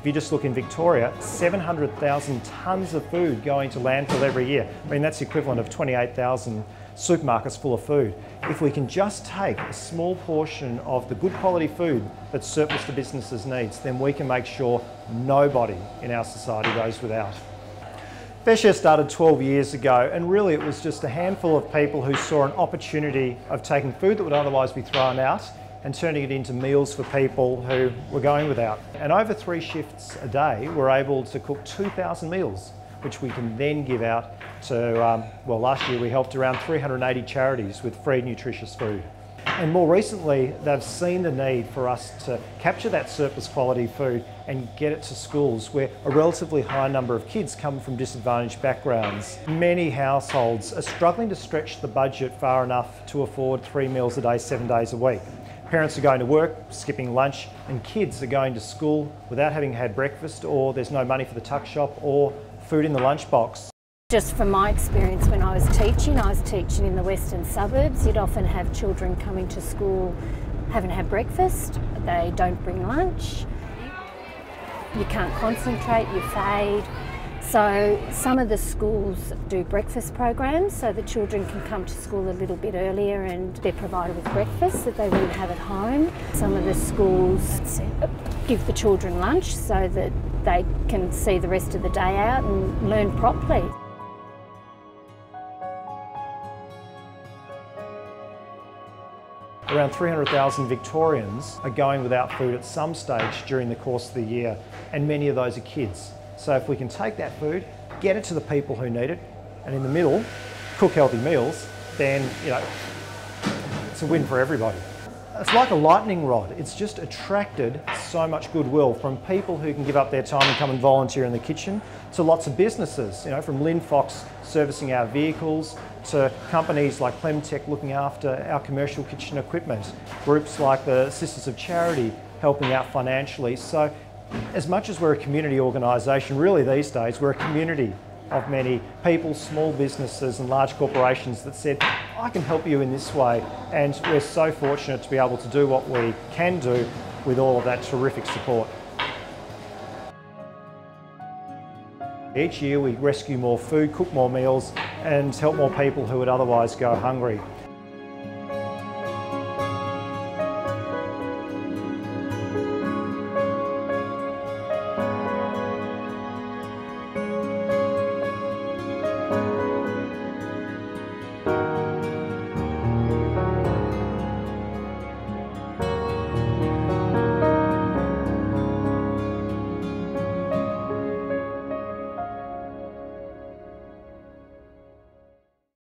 you just look in Victoria, 700,000 tonnes of food going to landfill every year. I mean, that's the equivalent of 28,000 supermarkets full of food. If we can just take a small portion of the good quality food that's surplus to businesses' needs, then we can make sure nobody in our society goes without. FareShare started 12 years ago, and really it was just a handful of people who saw an opportunity of taking food that would otherwise be thrown out and turning it into meals for people who were going without. And over 3 shifts a day, we're able to cook 2,000 meals, which we can then give out to, well, last year we helped around 380 charities with free nutritious food. And more recently, they've seen the need for us to capture that surplus quality food and get it to schools where a relatively high number of kids come from disadvantaged backgrounds. Many households are struggling to stretch the budget far enough to afford 3 meals a day, 7 days a week. Parents are going to work, skipping lunch, and kids are going to school without having had breakfast, or there's no money for the tuck shop or food in the lunchbox. Just from my experience when I was teaching in the western suburbs. You'd often have children coming to school, haven't had breakfast, they don't bring lunch, you can't concentrate, you fade. So some of the schools do breakfast programs so the children can come to school a little bit earlier and they're provided with breakfast that they wouldn't have at home. Some of the schools give the children lunch so that they can see the rest of the day out and learn properly. Around 300,000 Victorians are going without food at some stage during the course of the year, and many of those are kids. So if we can take that food, get it to the people who need it, and in the middle, cook healthy meals, then, it's a win for everybody. It's like a lightning rod. It's just attracted so much goodwill from people who can give up their time and come and volunteer in the kitchen to lots of businesses, from Linfox servicing our vehicles to companies like Clemtech looking after our commercial kitchen equipment, groups like the Sisters of Charity helping out financially. So as much as we're a community organisation, really these days we're a community of many people, small businesses and large corporations that said, I can help you in this way, and we're so fortunate to be able to do what we can do with all of that terrific support. Each year we rescue more food, cook more meals and help more people who would otherwise go hungry.